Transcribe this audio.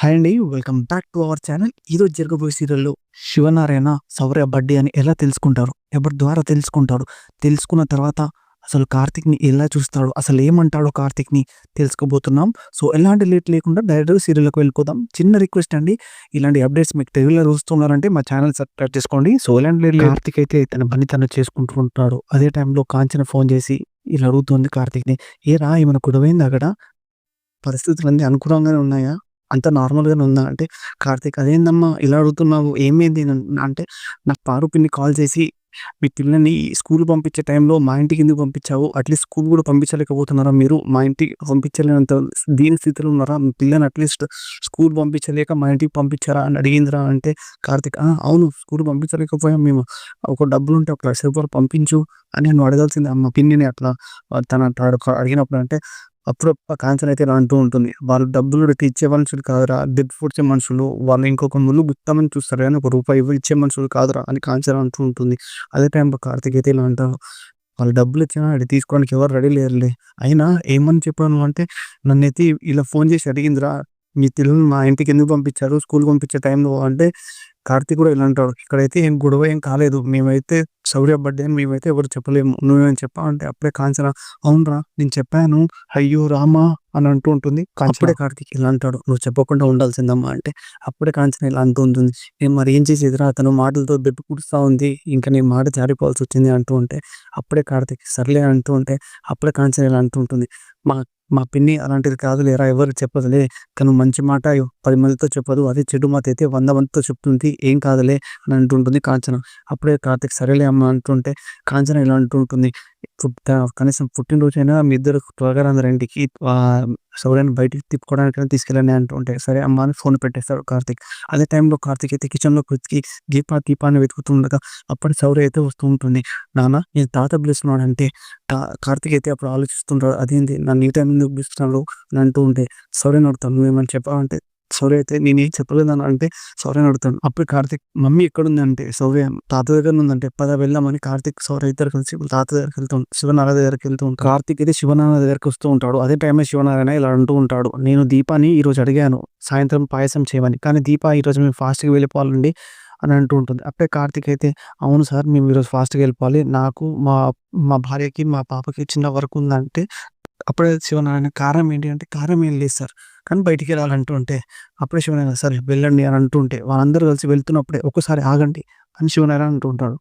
Hi అండి. Welcome back to our channel. ఈరోజు జరగబోయే సీరియల్‌లో శివనారాయణ, శౌర్య బర్త్‌డే అని ఎలా తెలుసుకుంటారు? ఎవరి ద్వారా తెలుసుకుంటాడు? తెలుసుకున్న తర్వాత అసలు కార్తీక్‌ని ఎలా చూస్తాడు? అసలు ఏమంటాడో కార్తీక్‌ని తెలుసుకోబోతున్నాం. సో, ఎలాంటి లేట్ లేకుండా డైరెక్ట్‌గా సీరియల్‌లోకి వెళ్ళిపోదాం. చిన్న రిక్వెస్ట్ అండి. ఇలాంటి అప్డేట్స్ మీకు రెగ్యులర్‌గా వస్తున్నారంటే మా ఛానల్ సబ్స్క్రైబ్ చేసుకోండి. సో, ఎలాంటి లేట్ కార్తీక్ అయితే తన పని తను చేసుకుంటూ ఉంటాడు. అదే టైంలో కాంచన ఫోన్ చేసి ఇలా అడుగుతుంది కార్తీక్‌ని. "ఏరా ఏమైనా గొడవైందా అక్కడ? పరిస్థితులన్నీ అనుకూలంగానే ఉన్నాయా? అంతా నార్మల్‌గానే ఉందా?" అంటే, "కార్తీక్ అదేందమ్మా ఇలా అడుగుతున్నావు? ఏమైంది?" అంటే, "నాకు పారు పిన్ని కాల్ చేసి, మీ పిల్లని స్కూల్ పంపించే టైంలో మా ఇంటికి ఎందుకు పంపించావు? అట్‌లీస్ట్ స్కూల్ కూడా పంపించలేకపోతున్నారా మీరు? మా ఇంటికి పంపించలేనంత దీన స్థితిలో ఉన్నారా? మీ పిల్లని అట్‌లీస్ట్ స్కూల్ పంపించలేక మా ఇంటికి పంపించారా?" అని అడిగిందిరా అంటే, కార్తీక్ అవును. స్కూల్ పంపించలేకపోయాం మేము. ఒక డబ్బులుంటే ఒక రూ. 1,00,000 పంపించు అని నువ్వు అడగాల్సిందే మా పిన్నిని అట్లా తను అడిగినప్పుడు అంటే అప్పుడు కాంచన అయితే ఇలా అంటూ ఉంటుంది. వాళ్ళు డబ్బులు పెట్టి ఇచ్చే మనుషులు కాదురా! దెప్పి పొడిచే మనుషులు. వాళ్ళు ఇంకొక ముల్లు గుత్తామని చూస్తారు గానీ, ఒక రూపాయి ఇచ్చే మనుషులు కాదురా! అని కాంచన అంటూ ఉంటుంది. అదే టైంలో కార్తీక్ అయితే ఇలా అంటారు. వాళ్ళు డబ్బులిచ్చినా అది తీసుకోవడానికి ఎవరు రెడీ లేరులే. అయినా ఏమని చెప్పాను అంటే, నన్నైతే ఇలా ఫోన్ చేసి అడిగిందిరా! మీ పిల్లల్ని మా ఇంటికి ఎందుకు పంపించారు? స్కూల్‌కి పంపించే టైంలో అంటే, కార్తీక్ కూడా ఇలా అంటాడు. ఇక్కడైతే ఏం గొడవ ఏం కాలేదు. మేమైతే శౌర్య బర్త్‌డే అని మేమైతే ఎవరు చెప్పలేము. నువ్వేమైనా చెప్పావా? అంటే అప్పుడే కాంచన, అవునురా నేను చెప్పాను. అయ్యో రామా! అని అంటూ ఉంటుంది. అప్పుడే కార్తీక్ ఇలా అంటాడు. "నువ్వు చెప్పకుండా ఉండాల్సిందమ్మా" అంటే, అప్పుడే కాంచన ఇలా అంటూ ఉంటుంది. "నేను మరి ఏం చేసేదిరా అతను మాటలతో దెప్పి పుడుస్తా ఉంది. ఇంక నీ మాట జారిపోవాల్సొచ్చింది" అంటూ ఉంటే, అప్పుడే కార్తీక్ సర్లే అంటూ ఉంటే, అప్పుడే కాంచన ఇలా అంటూ ఉంటుంది. "మా మా పిన్ని అలాంటిది కాదులేరా! ఎవరికీ చెప్పదులే. తను మంచి మాట 10 మందితో చెప్పదు. అదే చెడు మాట అయితే 100 మందితో చెప్తుంది. ఏం కాదులే" అని అంటుంటుంది కాంచన. అప్పుడే కార్తీక్ సరేలే అమ్మ అంటుంటే, కాంచన ఇలా అంటూ ఉంటుంది. కనీసం పుట్టినరోజైనా మీ ఇద్దరు త్వరగా రండి ఇంటికి. శౌర్యాన్ని బయటికి తిప్పుకోవడానికైనా తీసుకెళ్ళండి అంటూ ఉంటే, సరే అమ్మ అని ఫోన్ పెట్టేస్తాడు కార్తీక్. అదే టైంలో కార్తీక్ అయితే కిచెన్‌లోకి వెతికి దీపాన్ని వెతుకుతుండగా అప్పటికి శౌర్య అయితే వస్తూ ఉంటుంది. నాన్న నేను తాత పిలుస్తున్నాడంటే కార్తీక్ అయితే అప్పుడు ఆలోచిస్తుంటాడు. అదేంటి నన్ను ఈ టైంలో ఎందుకు పిలుస్తున్నాడు అని అంటూ ఉంటే, శౌర్యని అడుగుతాడు. "నువ్వేమైనా చెప్పావా?" అంటే, శౌర్య అయితే నేనేం చెప్పలేదని అంటే, శౌర్యని అడుగుతాడు. అప్పుడు కార్తీక్ మమ్మీ ఎక్కడుంది అంటే, శౌర్య తాత దగ్గరనే ఉందంటే, పద వెళ్దామని కార్తీక్, శౌర్య ఇద్దరు కలిసి వాళ్ళ తాత దగ్గరికి శివనారాయణ దగ్గరికి వెళ్తూ ఉంటారు. కార్తీక్ అయితే శివనారాయణ దగ్గరికి వస్తూ ఉంటాడు. అదే టైంలో శివనారాయణ ఇలా అంటూ ఉంటాడు. "నేను దీపాని ఈరోజు అడిగాను సాయంత్రం పాయసం చేయమని. కానీ దీప ఈరోజు మేము ఫాస్ట్‌గా వెళ్ళిపోవాలండి" అని అంటూ ఉంటుంది. అప్పుడే కార్తీక్ అయితే, "అవును సార్ మేము ఈరోజు ఫాస్ట్‌గా వెళ్ళిపోవాలి. నాకు మా మా భార్యకి, మా పాపకి చిన్న వర్క్ ఉందంటే" అప్పుడే శివనారాయణ కారం ఏంటి అంటే, "కారం ఏం లేదు సార్. కానీ బయటికి రాలంటూ ఉంటే" అప్పుడే శివనారాయణ, "సరే వెళ్ళండి" అని అంటూ ఉంటే వాళ్ళందరూ కలిసి వెళ్తున్నప్పుడే, "ఒక్కసారి ఆగండి" అని శివనారాయణ అంటూ ఉంటాడు.